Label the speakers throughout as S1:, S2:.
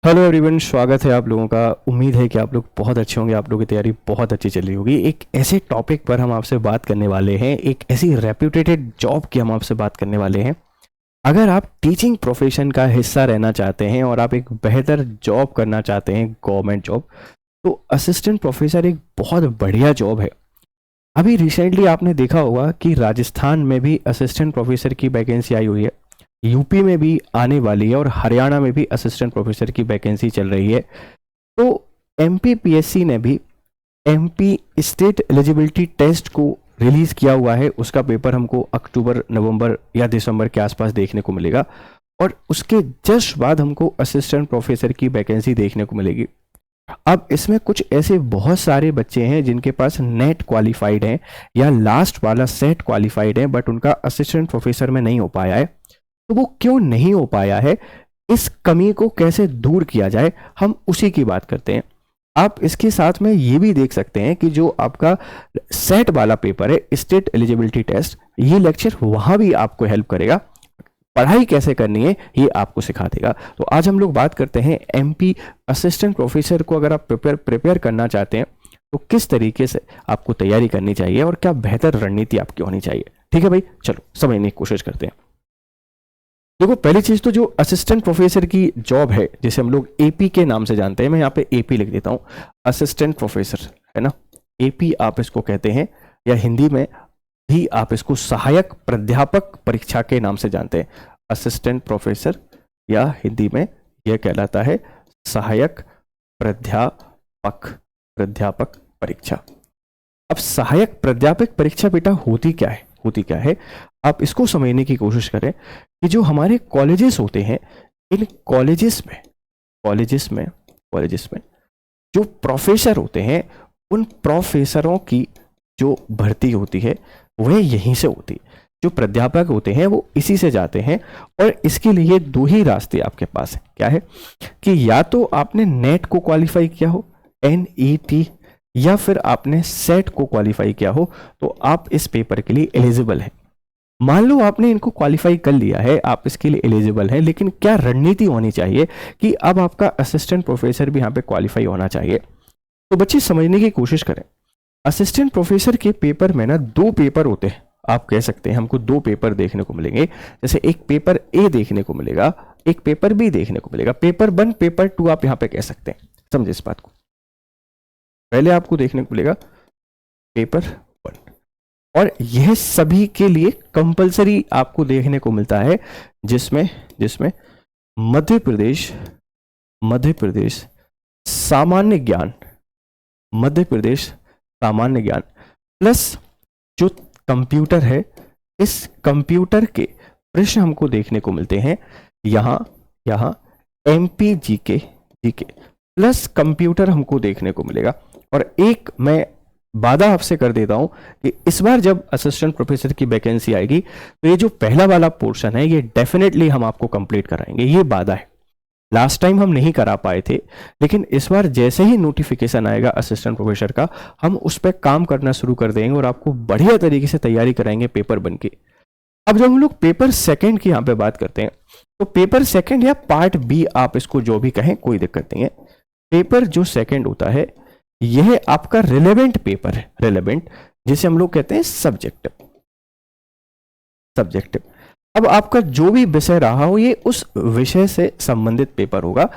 S1: Hello everyone, स्वागत है आप लोगों का। उम्मीद है कि आप लोग बहुत अच्छे होंगे, आप लोगों की तैयारी बहुत अच्छी चल रही होगी। एक ऐसे टॉपिक पर हम आपसे बात करने वाले हैं, एक ऐसी रेप्यूटेड जॉब की हम आपसे बात करने वाले हैं। अगर आप टीचिंग प्रोफेशन का हिस्सा रहना चाहते हैं और आप एक बेहतर जॉब करना चाहते हैं, गवर्नमेंट जॉब, तो असिस्टेंट प्रोफेसर एक बहुत बढ़िया जॉब है। अभी रिसेंटली आपने देखा होगा कि राजस्थान में भी असिस्टेंट प्रोफेसर की वैकेंसी आई हुई है, यूपी में भी आने वाली है और हरियाणा में भी असिस्टेंट प्रोफेसर की वैकेंसी चल रही है। तो एमपीपीएससी ने भी एमपी स्टेट एलिजिबिलिटी टेस्ट को रिलीज किया हुआ है। उसका पेपर हमको अक्टूबर, नवंबर या दिसंबर के आसपास देखने को मिलेगा और उसके जस्ट बाद हमको असिस्टेंट प्रोफेसर की वैकेंसी देखने को मिलेगी। अब इसमें कुछ ऐसे बहुत सारे बच्चे हैं जिनके पास नेट क्वालिफाइड हैं या लास्ट वाला सेट क्वालिफाइड है, बट उनका असिस्टेंट प्रोफेसर में नहीं हो पाया है। तो वो क्यों नहीं हो पाया है, इस कमी को कैसे दूर किया जाए, हम उसी की बात करते हैं। आप इसके साथ में ये भी देख सकते हैं कि जो आपका सेट वाला पेपर है, स्टेट एलिजिबिलिटी टेस्ट, ये लेक्चर वहां भी आपको हेल्प करेगा। पढ़ाई कैसे करनी है ये आपको सिखा देगा। तो आज हम लोग बात करते हैं एमपी असिस्टेंट प्रोफेसर को अगर आप प्रिपेयर करना चाहते हैं तो किस तरीके से आपको तैयारी करनी चाहिए और क्या बेहतर रणनीति आपकी होनी चाहिए। ठीक है भाई, चलो समझने की कोशिश करते हैं। देखो, पहली चीज तो जो असिस्टेंट प्रोफेसर की जॉब है, जिसे हम लोग एपी के नाम से जानते हैं, मैं यहाँ पे एपी लिख देता हूँ, असिस्टेंट प्रोफेसर, है ना। एपी आप इसको कहते हैं, या हिंदी में भी आप इसको सहायक प्राध्यापक परीक्षा के नाम से जानते हैं। असिस्टेंट प्रोफेसर या हिंदी में यह कहलाता है सहायक प्राध्यापक परीक्षा। अब सहायक प्राध्यापक परीक्षा बेटा होती क्या है, आप इसको समझने की कोशिश करें कि जो हमारे कॉलेजेस होते हैं, इन कॉलेजेस में जो प्रोफेसर होते हैं, उन प्रोफेसरों की जो भर्ती होती है वह यहीं से होती है। जो प्राध्यापक होते हैं वो इसी से जाते हैं और इसके लिए दो ही रास्ते आपके पास है। क्या है कि या तो आपने नेट को क्वालिफाई किया हो, NET, या फिर आपने सेट को क्वालिफाई किया हो, तो आप इस पेपर के लिए एलिजिबल हैं। मान लो आपने इनको क्वालिफाई कर लिया है, आप इसके लिए एलिजिबल हैं, लेकिन क्या रणनीति होनी चाहिए कि अब आपका असिस्टेंट प्रोफेसर भी यहाँ पे क्वालिफाई होना चाहिए। तो बच्चे समझने की कोशिश करें। असिस्टेंट प्रोफेसर के पेपर में ना दो पेपर होते हैं, आप कह सकते हैं हमको दो पेपर देखने को मिलेंगे। जैसे एक पेपर ए देखने को मिलेगा, एक पेपर बी देखने को मिलेगा। पेपर 1, पेपर 2 आप यहाँ पे कह सकते हैं। समझे इस बात को। पहले आपको देखने को मिलेगा पेपर 1, और यह सभी के लिए कंपलसरी आपको देखने को मिलता है, जिसमें मध्य प्रदेश सामान्य ज्ञान प्लस जो कंप्यूटर है, इस कंप्यूटर के प्रश्न हमको देखने को मिलते हैं यहाँ MP GK प्लस कंप्यूटर हमको देखने को मिलेगा। और एक मैं वादा आपसे कर देता हूं कि इस बार जब असिस्टेंट प्रोफेसर की वैकेंसी आएगी तो ये जो पहला वाला पोर्शन है ये डेफिनेटली हम आपको कंप्लीट कराएंगे, ये वादा है। लास्ट टाइम हम नहीं करा पाए थे, लेकिन इस बार जैसे ही नोटिफिकेशन आएगा असिस्टेंट प्रोफेसर का, हम उस पर काम करना शुरू कर देंगे और आपको बढ़िया तरीके से तैयारी कराएंगे पेपर 1 की। अब जब हम लोग पेपर 2 की यहाँ पे बात करते हैं, तो पेपर 2 या पार्ट बी आप इसको जो भी कहें, कोई दिक्कत नहीं है। पेपर जो 2 होता है यह आपका रिलेवेंट पेपर है, रिलेवेंट, जिसे हम लोग कहते हैं सब्जेक्टिव। अब आपका जो भी विषय रहा हो ये उस विषय से संबंधित पेपर होगा।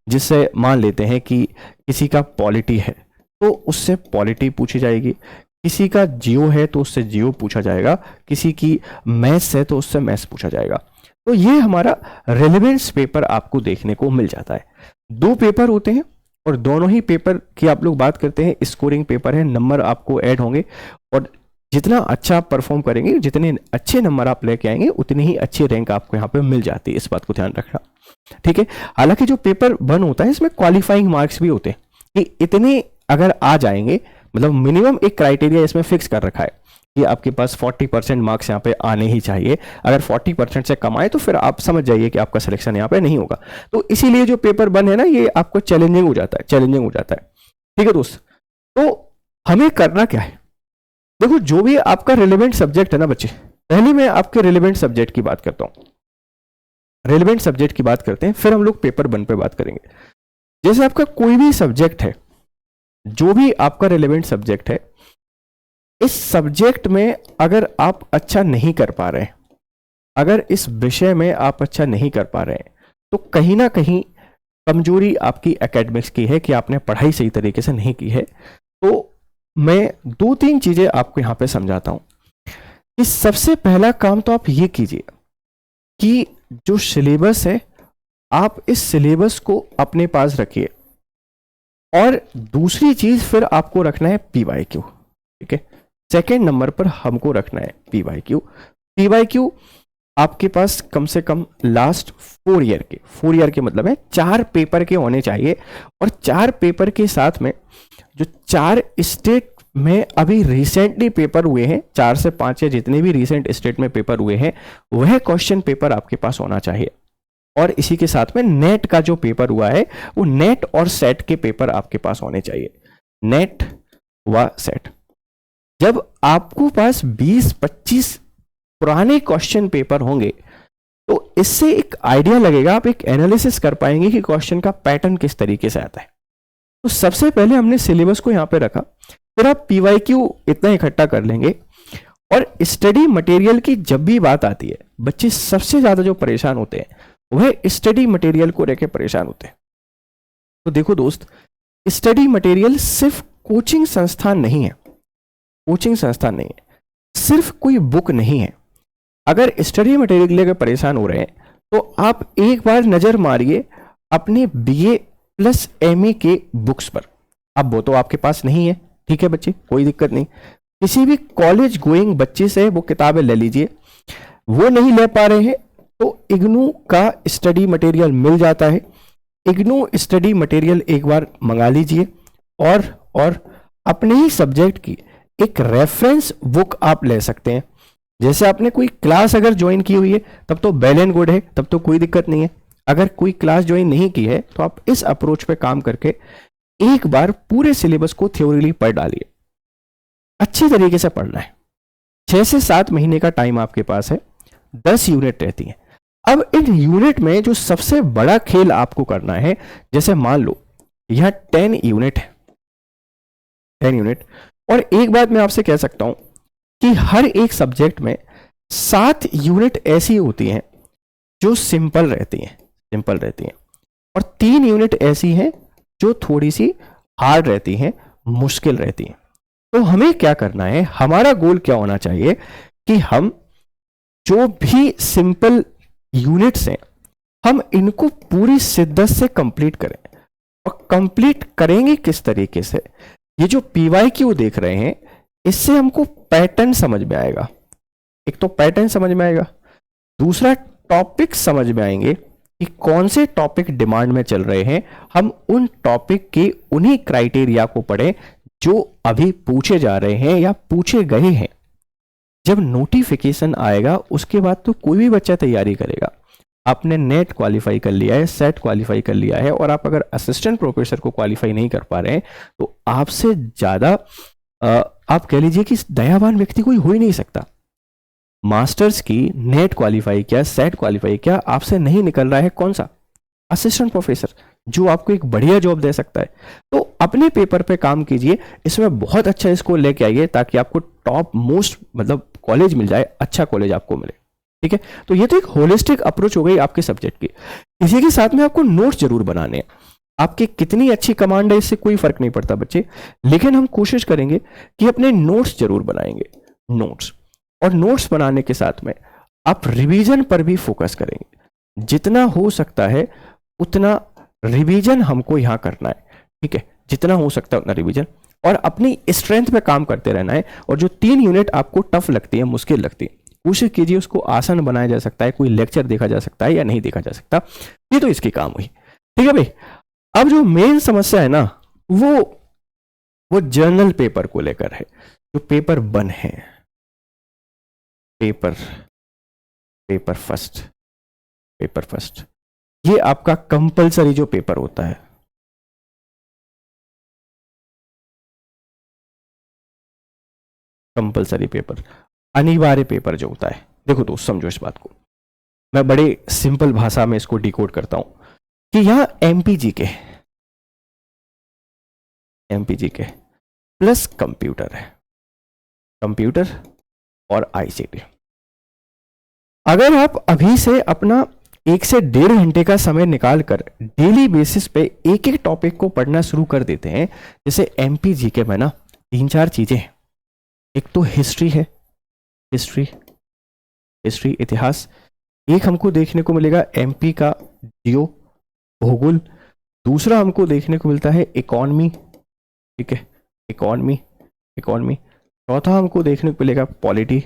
S1: जिससे मान लेते हैं कि किसी का पॉलिटी है तो उससे पॉलिटी पूछी जाएगी, किसी का जियो है तो उससे जियो पूछा जाएगा, किसी की मैथ्स है तो उससे मैथ्स पूछा जाएगा। तो ये हमारा रेलेवेंस पेपर आपको देखने को मिल जाता है। 2 पेपर होते हैं और दोनों ही पेपर की आप लोग बात करते हैं स्कोरिंग पेपर है, नंबर आपको ऐड होंगे और जितना अच्छा आप परफॉर्म करेंगे, जितने अच्छे नंबर आप लेके आएंगे, उतनी ही अच्छी रैंक आपको यहाँ पे मिल जाती है। इस बात को ध्यान रखना, ठीक है। हालांकि जो पेपर 1 होता है इसमें क्वालिफाइंग मार्क्स भी होते हैं कि इतने अगर आ जाएंगे, मतलब मिनिमम एक क्राइटेरिया इसमें फिक्स कर रखा है कि आपके पास 40% मार्क्स यहाँ पे आने ही चाहिए। अगर 40% से कम आए तो फिर आप समझ जाइए कि आपका सिलेक्शन यहाँ पे नहीं होगा। तो इसीलिए जो पेपर 1 है ना, ये आपको चैलेंजिंग हो जाता है, ठीक है दोस्त। तो हमें करना क्या है, देखो जो भी आपका रिलेवेंट सब्जेक्ट है ना बच्चे, पहले मैं आपके रिलेवेंट सब्जेक्ट की बात करता हूं, रिलेवेंट सब्जेक्ट की बात करते हैं, फिर हम लोग पेपर 1 पे बात करेंगे। जैसे आपका कोई भी सब्जेक्ट है, जो भी आपका रिलेवेंट सब्जेक्ट है, इस सब्जेक्ट में अगर आप अच्छा नहीं कर पा रहे हैं, अगर इस विषय में आप अच्छा नहीं कर पा रहे हैं, तो कहीं ना कहीं कमजोरी आपकी एकेडमिक्स की है कि आपने पढ़ाई सही तरीके से नहीं की है। तो मैं 2-3 चीजें आपको यहां पे समझाता हूं कि सबसे पहला काम तो आप ये कीजिए कि जो सिलेबस है, आप इस सिलेबस को अपने पास रखिए। और दूसरी चीज फिर आपको रखना है PYQ, ठीक है। सेकेंड नंबर पर हमको रखना है PYQ। PYQ आपके पास कम से कम लास्ट 4 ईयर के मतलब है 4 पेपर के होने चाहिए। और 4 पेपर के साथ में जो 4 स्टेट में अभी रिसेंटली पेपर हुए हैं, 4 से 5 या जितने भी रिसेंट स्टेट में पेपर हुए हैं, वह क्वेश्चन पेपर आपके पास होना चाहिए। और इसी के साथ में नेट का जो पेपर हुआ है, वो नेट और सेट के पेपर आपके पास होने चाहिए, नेट व सेट। जब आपको पास 20-25 पुराने क्वेश्चन पेपर होंगे, तो इससे एक आइडिया लगेगा, आप एक एनालिसिस कर पाएंगे कि क्वेश्चन का पैटर्न किस तरीके से आता है। तो सबसे पहले हमने सिलेबस को यहां पे रखा, फिर आप PYQ इतना इकट्ठा कर लेंगे। और स्टडी मटेरियल की जब भी बात आती है, बच्चे सबसे ज्यादा जो परेशान होते हैं वह स्टडी मटेरियल को लेकर परेशान होते हैं। तो देखो दोस्त, स्टडी मटेरियल सिर्फ कोचिंग संस्थान नहीं है, कोचिंग संस्थान नहीं है, सिर्फ कोई बुक नहीं है। अगर स्टडी मटेरियल लेकर परेशान हो रहे हैं, तो आप एक बार नजर मारिए अपने BA प्लस MA के बुक्स पर। अब वो तो आपके पास नहीं है, ठीक है बच्चे, कोई दिक्कत नहीं। किसी भी कॉलेज गोइंग बच्चे से वो किताबें ले लीजिए। वो नहीं ले पा रहे हैं तो इग्नू का स्टडी मटेरियल मिल जाता है, इग्नू स्टडी मटेरियल एक बार मंगा लीजिए। और अपने ही सब्जेक्ट की एक रेफरेंस बुक आप ले सकते हैं। जैसे आपने कोई क्लास अगर ज्वाइन की हुई है, तब तो वेल एंड गुड है, तब तो कोई दिक्कत नहीं है। अगर कोई क्लास ज्वाइन नहीं की है, तो आप इस अप्रोच पे काम करके एक बार पूरे सिलेबस को थ्योरीली पढ़ डालिए। अच्छी तरीके से पढ़ना है। 6 से 7 महीने का टाइम आपके पास है, 10 यूनिट रहती हैं। अब इन यूनिट में जो सबसे बड़ा खेल आपको करना है, जैसे मान लो यहां 10 यूनिट है, 10 यूनिट। और एक बात मैं आपसे कह सकता हूं कि हर एक सब्जेक्ट में 7 यूनिट ऐसी होती हैं जो सिंपल रहती हैं, और 3 यूनिट ऐसी हैं जो थोड़ी सी हार्ड रहती हैं, मुश्किल रहती हैं। तो हमें क्या करना है, हमारा गोल क्या होना चाहिए कि हम जो भी सिंपल यूनिट्स हैं, हम इनको पूरी शिद्दत से कंप्लीट करें। और कंप्लीट करेंगे किस तरीके से, ये जो PYQ देख रहे हैं, इससे हमको पैटर्न समझ में आएगा। एक तो पैटर्न समझ में आएगा, दूसरा टॉपिक समझ में आएंगे कि कौन से टॉपिक डिमांड में चल रहे हैं। हम उन टॉपिक के उन्हीं क्राइटेरिया को पढ़ें जो अभी पूछे जा रहे हैं या पूछे गए हैं। जब नोटिफिकेशन आएगा, उसके बाद तो कोई भी बच्चा तैयारी करेगा। आपने नेट क्वालिफाई कर लिया है, सेट क्वालिफाई कर लिया है, और आप अगर असिस्टेंट प्रोफेसर को क्वालिफाई नहीं कर पा रहे हैं, तो आपसे ज्यादा आप कह लीजिए कि दयावान व्यक्ति कोई हो ही नहीं सकता। मास्टर्स की नेट क्वालिफाई किया, सेट क्वालिफाई किया, आपसे नहीं निकल रहा है कौन सा, असिस्टेंट प्रोफेसर, जो आपको एक बढ़िया जॉब दे सकता है। तो अपने पेपर पे काम कीजिए, इसमें बहुत अच्छा स्कोर लेके आइए, ताकि आपको टॉप मोस्ट मतलब कॉलेज मिल जाए, अच्छा कॉलेज आपको मिले, ठीक है। तो ये तो एक होलिस्टिक अप्रोच हो गई आपके सब्जेक्ट की। इसी के साथ में आपको नोट्स जरूर बनाने हैं। आपकी कितनी अच्छी कमांड है, इससे कोई फर्क नहीं पड़ता बच्चे, लेकिन हम कोशिश करेंगे कि अपने नोट्स जरूर बनाएंगे, नोट्स। और नोट्स बनाने के साथ में आप रिवीजन पर भी फोकस करेंगे। जितना हो सकता है उतना रिवीजन हमको यहां करना है, ठीक है, जितना हो सकता है उतना रिवीजन, और अपनी स्ट्रेंथ पे काम करते रहना है। और जो 3 यूनिट आपको टफ लगती है, मुश्किल लगती है, कोशिश कीजिए उसको आसान बनाया जा सकता है, कोई लेक्चर देखा जा सकता है या नहीं देखा जा सकता। ये तो इसकी काम हुई, ठीक है भाई। अब जो मेन समस्या है ना, वो जर्नल पेपर को लेकर है। जो पेपर 1 है, पेपर फर्स्ट, ये आपका कंपलसरी जो पेपर होता है, कंपलसरी पेपर, अनिवार्य पेपर जो होता है। देखो दोस्त, समझो इस बात को, मैं बड़े सिंपल भाषा में इसको डिकोड करता हूं कि यहां MPG के एमपीजी के प्लस कंप्यूटर है, कंप्यूटर और आईसीटी। अगर आप अभी से अपना 1 से 1.5 घंटे का समय निकालकर डेली बेसिस पे एक एक टॉपिक को पढ़ना शुरू कर देते हैं, जैसे एमपीजी के में ना 3-4 चीजें हैं। एक तो हिस्ट्री है, हिस्ट्री इतिहास। एक हमको देखने को मिलेगा एमपी का जियो भूगोल। दूसरा हमको देखने को मिलता है इकोनॉमी, ठीक है, इकोनॉमी। चौथा हमको देखने को मिलेगा पॉलिटी,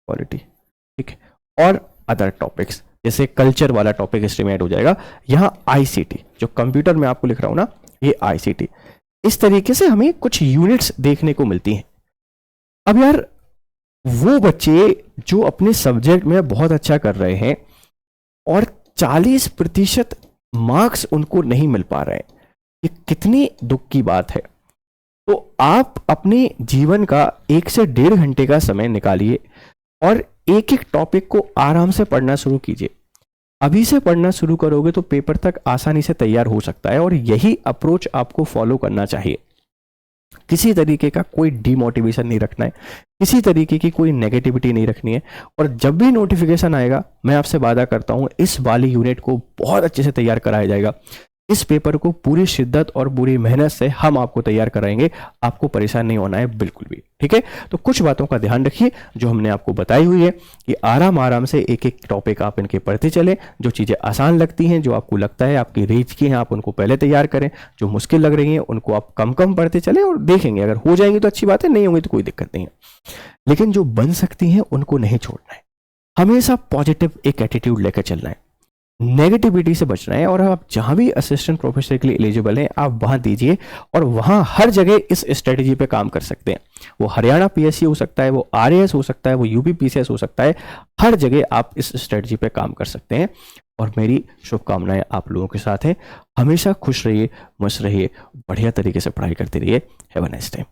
S1: ठीक है, और अदर टॉपिक्स जैसे कल्चर वाला टॉपिक हिस्ट्री में ऐड हो जाएगा। यहाँ आईसीटी जो कंप्यूटर में आपको लिख रहा हूं ना, ये आईसीटी। इस तरीके से हमें कुछ यूनिट्स देखने को मिलती हैं। अब यार वो बच्चे जो अपने सब्जेक्ट में बहुत अच्छा कर रहे हैं और 40% मार्क्स उनको नहीं मिल पा रहे हैं, ये कितनी दुख की बात है। तो आप अपने जीवन का 1 से 1.5 घंटे का समय निकालिए और एक एक टॉपिक को आराम से पढ़ना शुरू कीजिए। अभी से पढ़ना शुरू करोगे तो पेपर तक आसानी से तैयार हो सकता है, और यही अप्रोच आपको फॉलो करना चाहिए। किसी तरीके का कोई डिमोटिवेशन नहीं रखना है, किसी तरीके की कोई नेगेटिविटी नहीं रखनी है। और जब भी नोटिफिकेशन आएगा, मैं आपसे वादा करता हूं इस वाली यूनिट को बहुत अच्छे से तैयार कराया जाएगा। इस पेपर को पूरी शिद्दत और पूरी मेहनत से हम आपको तैयार कराएंगे, आपको परेशान नहीं होना है बिल्कुल भी, ठीक है। तो कुछ बातों का ध्यान रखिए जो हमने आपको बताई हुई है कि आराम से एक एक टॉपिक आप इनके पढ़ते चलें। जो चीज़ें आसान लगती हैं, जो आपको लगता है आपकी रेंज की हैं, आप उनको पहले तैयार करें। जो मुश्किल लग रही हैं उनको आप कम कम पढ़ते चलें और देखेंगे, अगर हो जाएंगी तो अच्छी बात है, नहीं होंगी तो कोई दिक्कत नहीं है। लेकिन जो बन सकती हैं उनको नहीं छोड़ना है, हमेशा पॉजिटिव एक एटीट्यूड लेकर चलना है, नेगेटिविटी से बचना है। और आप जहां भी असिस्टेंट प्रोफेसर के लिए एलिजिबल हैं, आप वहां दीजिए, और वहां हर जगह इस स्ट्रेटेजी पे काम कर सकते हैं। वो हरियाणा पीएससी हो सकता है, वो आरएएस हो सकता है, वो यूपी पीसीएस हो सकता है, हर जगह आप इस स्ट्रेटेजी पे काम कर सकते हैं। और मेरी शुभकामनाएं आप लोगों के साथ हैं। हमेशा खुश रहिए, मस्त रहिए, बढ़िया तरीके से पढ़ाई करते रहिए। Have a nice time.